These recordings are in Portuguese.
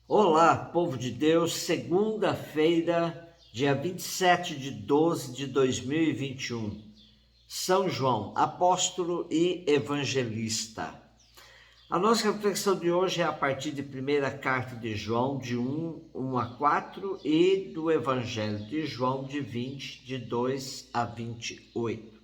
Olá, povo de Deus, segunda-feira, dia 27 de 12 de 2021. São João, apóstolo e evangelista. A nossa reflexão de hoje é a partir de primeira carta de João, de 1 a 4, e do Evangelho de João, de 20, de 2 a 28.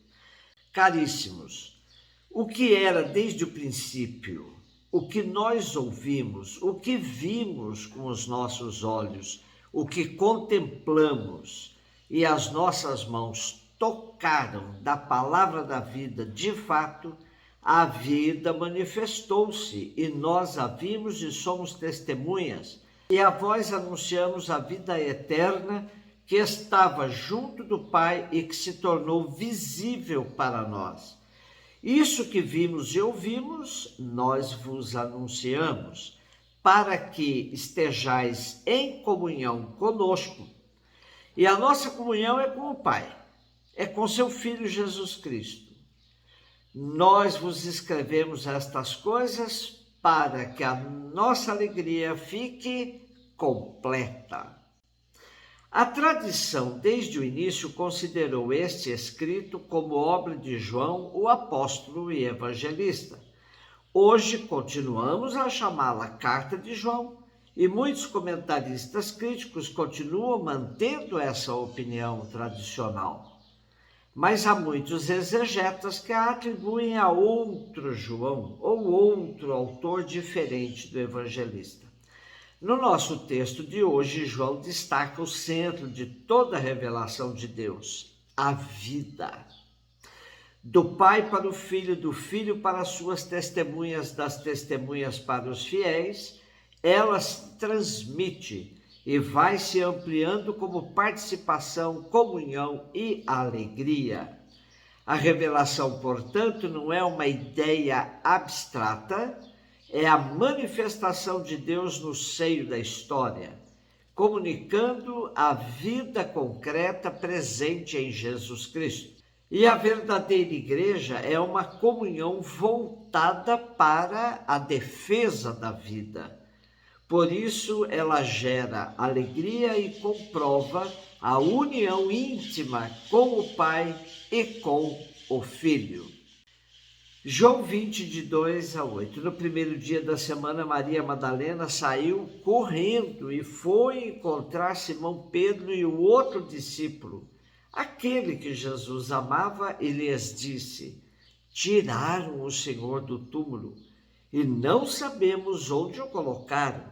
Caríssimos, o que era desde o princípio, o que nós ouvimos, o que vimos com os nossos olhos, o que contemplamos e as nossas mãos tocaram da palavra da vida, de fato, a vida manifestou-se e nós a vimos e somos testemunhas, e a vós anunciamos a vida eterna que estava junto do Pai e que se tornou visível para nós. Isso que vimos e ouvimos, nós vos anunciamos, para que estejais em comunhão conosco. E a nossa comunhão é com o Pai, é com seu Filho Jesus Cristo. Nós vos escrevemos estas coisas para que a nossa alegria fique completa. A tradição, desde o início, considerou este escrito como obra de João, o apóstolo e evangelista. Hoje continuamos a chamá-la Carta de João, e muitos comentaristas críticos continuam mantendo essa opinião tradicional. Mas há muitos exegetas que a atribuem a outro João ou outro autor diferente do evangelista. No nosso texto de hoje, João destaca o centro de toda a revelação de Deus, a vida. Do Pai para o Filho, do Filho para as suas testemunhas, das testemunhas para os fiéis, ela se transmite e vai se ampliando como participação, comunhão e alegria. A revelação, portanto, não é uma ideia abstrata, é a manifestação de Deus no seio da história, comunicando a vida concreta presente em Jesus Cristo. E a verdadeira igreja é uma comunhão voltada para a defesa da vida. Por isso, ela gera alegria e comprova a união íntima com o Pai e com o Filho. João 20, de 2 a 8. No primeiro dia da semana, Maria Madalena saiu correndo e foi encontrar Simão Pedro e o outro discípulo, aquele que Jesus amava, e lhes disse: tiraram o Senhor do túmulo e não sabemos onde o colocaram.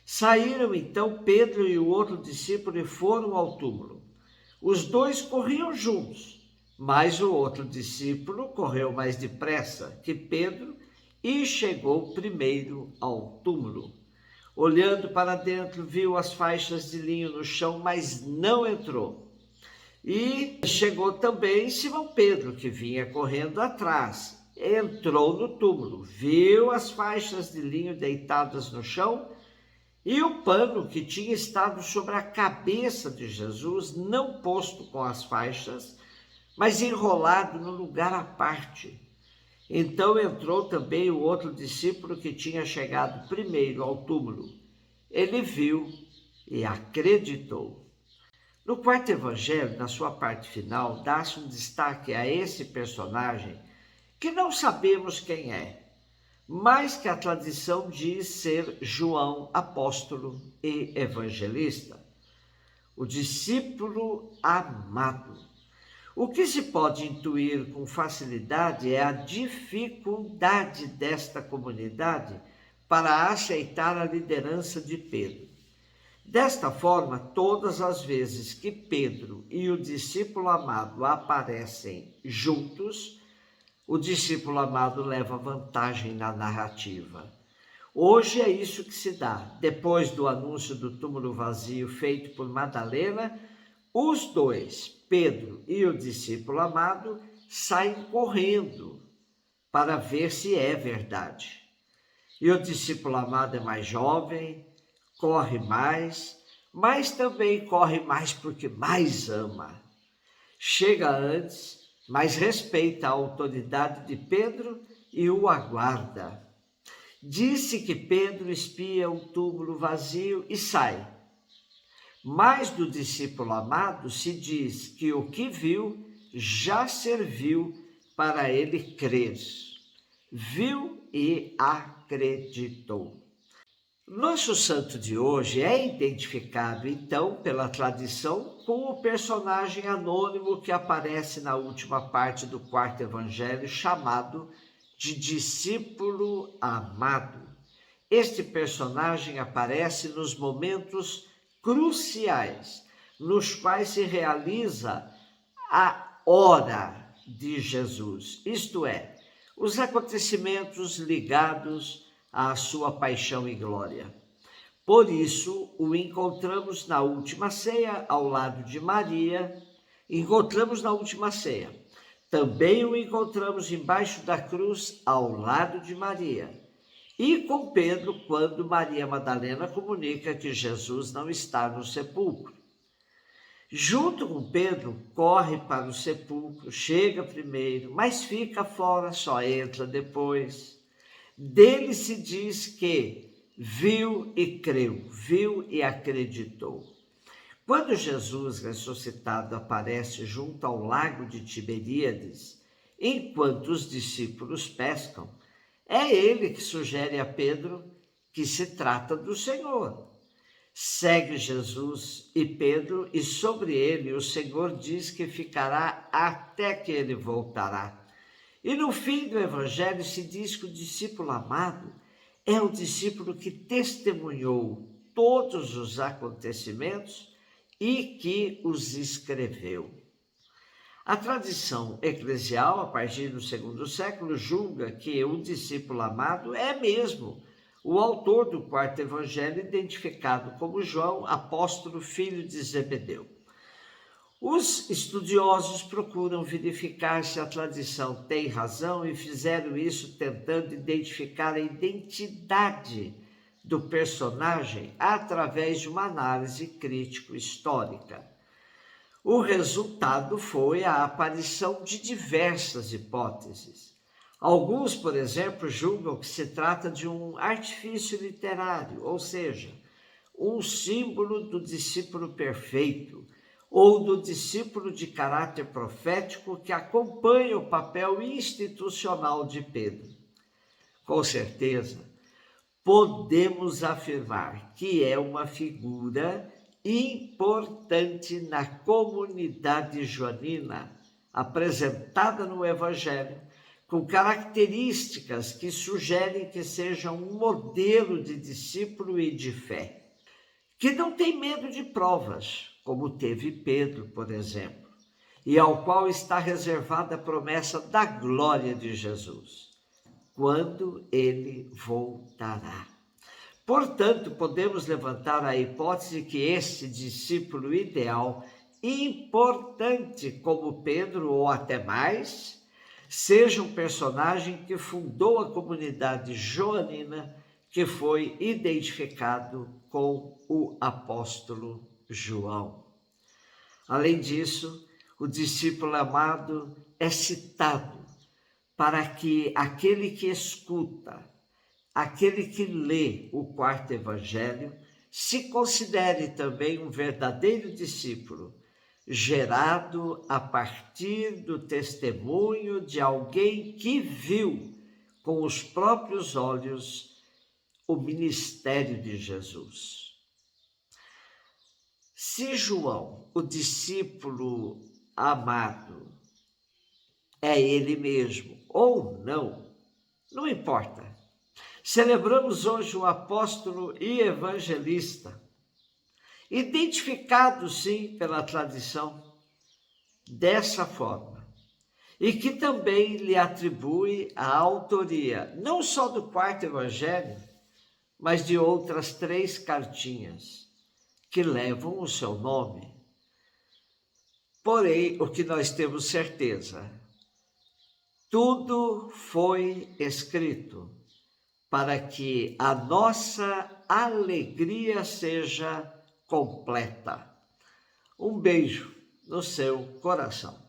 Saíram então Pedro e o outro discípulo e foram ao túmulo. Os dois corriam juntos, mas o outro discípulo correu mais depressa que Pedro e chegou primeiro ao túmulo. Olhando para dentro, viu as faixas de linho no chão, mas não entrou. E chegou também Simão Pedro, que vinha correndo atrás. Entrou no túmulo, viu as faixas de linho deitadas no chão e o pano que tinha estado sobre a cabeça de Jesus, não posto com as faixas, mas enrolado no lugar à parte. Então entrou também o outro discípulo que tinha chegado primeiro ao túmulo. Ele viu e acreditou. No quarto evangelho, na sua parte final, dá-se um destaque a esse personagem que não sabemos quem é, mas que a tradição diz ser João, apóstolo e evangelista, o discípulo amado. O que se pode intuir com facilidade é a dificuldade desta comunidade para aceitar a liderança de Pedro. Desta forma, todas as vezes que Pedro e o discípulo amado aparecem juntos, o discípulo amado leva vantagem na narrativa. Hoje é isso que se dá. Depois do anúncio do túmulo vazio feito por Madalena, os dois, Pedro e o discípulo amado, saem correndo para ver se é verdade. E o discípulo amado é mais jovem, corre mais, mas também corre mais porque mais ama. Chega antes, mas respeita a autoridade de Pedro e o aguarda. Disse que Pedro espia o túmulo vazio e sai. Mas do discípulo amado se diz que o que viu já serviu para ele crer. Viu e acreditou. Nosso santo de hoje é identificado, então, pela tradição com o personagem anônimo que aparece na última parte do quarto evangelho, chamado de discípulo amado. Este personagem aparece nos momentos cruciais, nos quais se realiza a hora de Jesus, isto é, os acontecimentos ligados à sua paixão e glória. Por isso, o encontramos na última ceia, ao lado de Maria. Também o encontramos embaixo da cruz, ao lado de Maria. E com Pedro, quando Maria Madalena comunica que Jesus não está no sepulcro. Junto com Pedro, corre para o sepulcro, chega primeiro, mas fica fora, só entra depois. Dele se diz que viu e creu, viu e acreditou. Quando Jesus ressuscitado aparece junto ao lago de Tiberíades, enquanto os discípulos pescam, é ele que sugere a Pedro que se trata do Senhor. Segue Jesus e Pedro, e sobre ele o Senhor diz que ficará até que ele voltará. E no fim do evangelho se diz que o discípulo amado é o discípulo que testemunhou todos os acontecimentos e que os escreveu. A tradição eclesial, a partir do segundo século, julga que o discípulo amado é mesmo o autor do quarto evangelho, identificado como João, apóstolo, filho de Zebedeu. Os estudiosos procuram verificar se a tradição tem razão e fizeram isso tentando identificar a identidade do personagem através de uma análise crítico-histórica. O resultado foi a aparição de diversas hipóteses. Alguns, por exemplo, julgam que se trata de um artifício literário, ou seja, um símbolo do discípulo perfeito, ou do discípulo de caráter profético que acompanha o papel institucional de Pedro. Com certeza, podemos afirmar que é uma figura importante na comunidade joanina, apresentada no Evangelho, com características que sugerem que seja um modelo de discípulo e de fé, que não tem medo de provas, como teve Pedro, por exemplo, e ao qual está reservada a promessa da glória de Jesus, quando ele voltará. Portanto, podemos levantar a hipótese que este discípulo ideal, importante como Pedro, ou até mais, seja um personagem que fundou a comunidade joanina, que foi identificado com o apóstolo João. Além disso, o discípulo amado é citado para que aquele que escuta, aquele que lê o quarto evangelho, se considere também um verdadeiro discípulo, gerado a partir do testemunho de alguém que viu com os próprios olhos o ministério de Jesus. Se João, o discípulo amado, é ele mesmo ou não, não importa. Celebramos hoje o apóstolo e evangelista, identificado sim pela tradição dessa forma, e que também lhe atribui a autoria não só do quarto evangelho, mas de outras 3 cartinhas que levam o seu nome. Porém, o que nós temos certeza, tudo foi escrito para que a nossa alegria seja completa. Um beijo no seu coração.